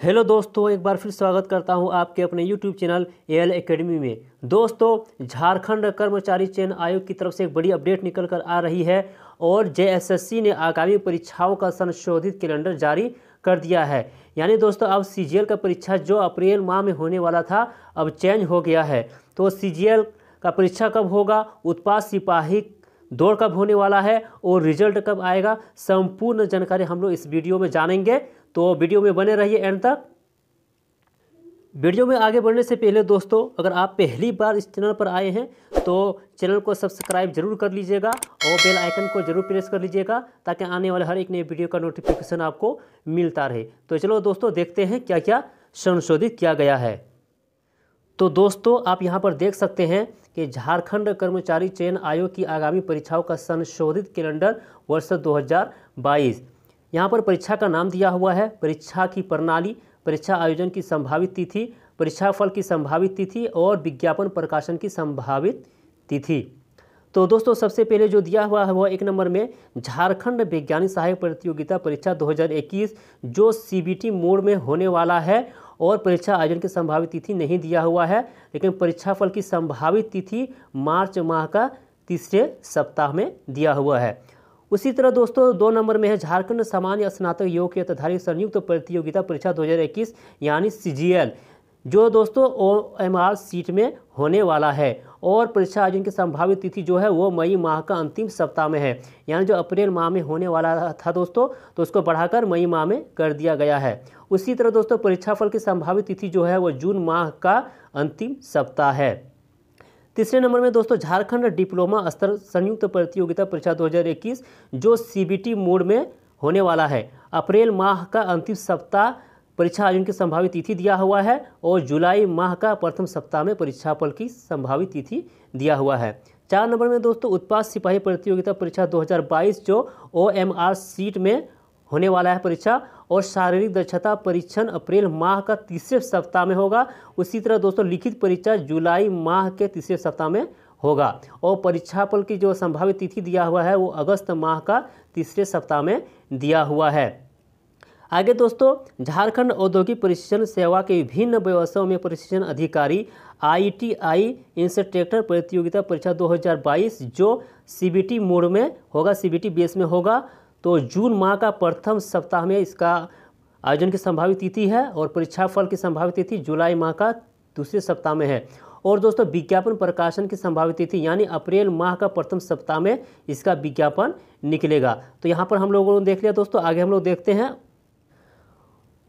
Hello दोस्तों, एक बार फिर स्वागत करता हूं आपके अपने यूट्यूब चैनल एएल एकेडमी में। दोस्तों, झारखंड कर्मचारी चयन आयोग की तरफ से एक बड़ी अपडेट निकल कर आ रही है और जेएसएससी ने आगामी परीक्षाओं का संशोधित कैलेंडर जारी कर दिया है। यानी दोस्तों, अब सीजीएल का परीक्षा जो अप्रैल माह में होने वाला था अब चेंज हो गया है। तो सीजीएल का परीक्षा कब होगा, उत्पाद सिपाही दौड़ कब होने वाला है और रिजल्ट कब आएगा, संपूर्ण जानकारी हम लोग इस वीडियो में जानेंगे। तो वीडियो में बने रहिए एंड तक। वीडियो में आगे बढ़ने से पहले दोस्तों, अगर आप पहली बार इस चैनल पर आए हैं तो चैनल को सब्सक्राइब जरूर कर लीजिएगा और बेल आइकन को जरूर प्रेस कर लीजिएगा ताकि आने वाले हर एक नए वीडियो का नोटिफिकेशन आपको मिलता रहे। तो चलो दोस्तों, देखते हैं क्या क्या संशोधित किया गया है। तो दोस्तों, आप यहाँ पर देख सकते हैं कि झारखंड कर्मचारी चयन आयोग की आगामी परीक्षाओं का संशोधित कैलेंडर वर्ष 2022। यहाँ पर परीक्षा का नाम दिया हुआ है, परीक्षा की प्रणाली, परीक्षा आयोजन की संभावित तिथि, परीक्षा फल की संभावित तिथि और विज्ञापन प्रकाशन की संभावित तिथि। तो दोस्तों, सबसे पहले जो दिया हुआ है वह एक नंबर में झारखंड वैज्ञानिक सहायक प्रतियोगिता परीक्षा 2021 जो सीबीटी मोड में होने वाला है और परीक्षा आयोजन की संभावित तिथि नहीं दिया हुआ है, लेकिन परीक्षा फल की संभावित तिथि मार्च माह का तीसरे सप्ताह में दिया हुआ है। उसी तरह दोस्तों, 2 नंबर में है झारखंड सामान्य स्नातक योग्यताधारी संयुक्त प्रतियोगिता परीक्षा 2021 यानी सीजीएल जो दोस्तों ओएमआर सीट में होने वाला है और परीक्षा आयोजन की संभावित तिथि जो है वो मई माह का अंतिम सप्ताह में है। यानी जो अप्रैल माह में होने वाला था दोस्तों, तो उसको बढ़ाकर मई माह में कर दिया गया है। उसी तरह दोस्तों, परीक्षा फल की संभावित तिथि जो है वो जून माह का अंतिम सप्ताह है। तीसरे नंबर में दोस्तों, झारखंड डिप्लोमा स्तर संयुक्त प्रतियोगिता परीक्षा 2021 जो सीबीटी मोड में होने वाला है। अप्रैल माह का अंतिम सप्ताह परीक्षा आयोजन की संभावित तिथि दिया हुआ है और जुलाई माह का प्रथम सप्ताह में परीक्षा फल की संभावित तिथि दिया हुआ है। 4 नंबर में दोस्तों, उत्पाद सिपाही प्रतियोगिता परीक्षा 2022 जो ओएमआर सीट में होने वाला है परीक्षा और शारीरिक दक्षता परीक्षण अप्रैल माह का तीसरे सप्ताह में होगा। उसी तरह दोस्तों, लिखित परीक्षा जुलाई माह के तीसरे सप्ताह में होगा और परीक्षा फल की जो संभावित तिथि दिया हुआ है वो अगस्त माह का तीसरे सप्ताह में दिया हुआ है। आगे दोस्तों, झारखंड औद्योगिक प्रशिक्षण सेवा के विभिन्न व्यवसायों में प्रशिक्षण अधिकारी आईटीआई इंस्ट्रक्टर प्रतियोगिता परीक्षा 2022 जो सीबीटी मोड में होगा, सीबीटी बेस में होगा। तो जून माह का प्रथम सप्ताह में इसका आयोजन की संभावित तिथि है और परीक्षा फल की संभावित तिथि जुलाई माह का दूसरे सप्ताह में है। और दोस्तों, विज्ञापन प्रकाशन की संभावित तिथि यानी अप्रैल माह का प्रथम सप्ताह में इसका विज्ञापन निकलेगा। तो यहाँ पर हम लोगों ने देख लिया दोस्तों, आगे हम लोग देखते हैं।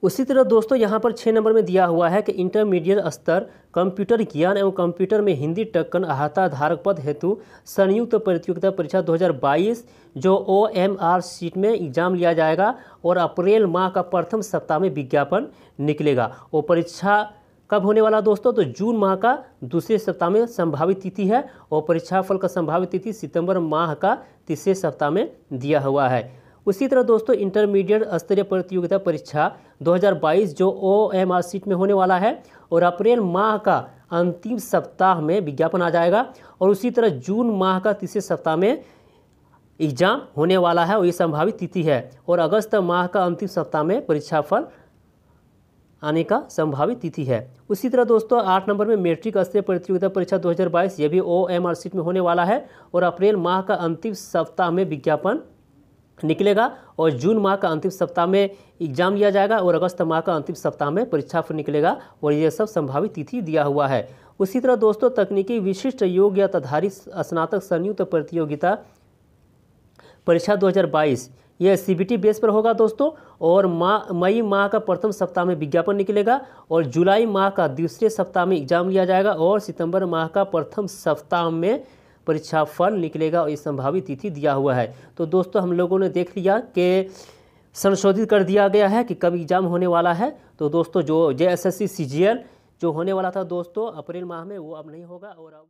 उसी तरह दोस्तों, यहाँ पर 6 नंबर में दिया हुआ है कि इंटरमीडिएट स्तर कंप्यूटर ज्ञान एवं कंप्यूटर में हिंदी टक्कन अहाता धारक पद हेतु संयुक्त प्रतियोगिता परीक्षा 2022 जो ओएमआर सीट में एग्जाम लिया जाएगा और अप्रैल माह का प्रथम सप्ताह में विज्ञापन निकलेगा। और परीक्षा कब होने वाला दोस्तों, तो जून माह का दूसरे सप्ताह में संभावित तिथि है और परीक्षा फल का संभावित तिथि सितंबर माह का तीसरे सप्ताह में दिया हुआ है। उसी तरह दोस्तों, इंटरमीडिएट स्तरीय प्रतियोगिता परीक्षा 2022 जो ओएमआर सीट में होने वाला है और अप्रैल माह का अंतिम सप्ताह में विज्ञापन आ जाएगा और उसी तरह जून माह का तीसरे सप्ताह में एग्जाम होने वाला है और ये संभावित तिथि है और अगस्त माह का अंतिम सप्ताह में परीक्षा फल आने का संभावित तिथि है। उसी तरह दोस्तों, 8 नंबर में मैट्रिक स्तरीय प्रतियोगिता परीक्षा 2022 ये भी ओएमआर सीट में होने वाला है और अप्रैल माह का अंतिम सप्ताह में विज्ञापन निकलेगा और जून माह का अंतिम सप्ताह में एग्जाम लिया जाएगा और अगस्त माह का अंतिम सप्ताह में परीक्षा फल निकलेगा और ये सब संभावित तिथि दिया हुआ है। उसी तरह दोस्तों, तकनीकी विशिष्ट योग्यताधारी स्नातक संयुक्त प्रतियोगिता परीक्षा 2022 यह सीबीटी बेस पर होगा दोस्तों और मई माह का प्रथम सप्ताह में विज्ञापन निकलेगा और जुलाई माह का दूसरे सप्ताह में एग्जाम लिया जाएगा और सितंबर माह का प्रथम सप्ताह में परीक्षा फल निकलेगा और इस संभावित तिथि दिया हुआ है। तो दोस्तों, हम लोगों ने देख लिया कि संशोधित कर दिया गया है कि कब एग्जाम होने वाला है। तो दोस्तों, जो जेएसएससी सीजीएल जो होने वाला था दोस्तों अप्रैल माह में वो अब नहीं होगा और अब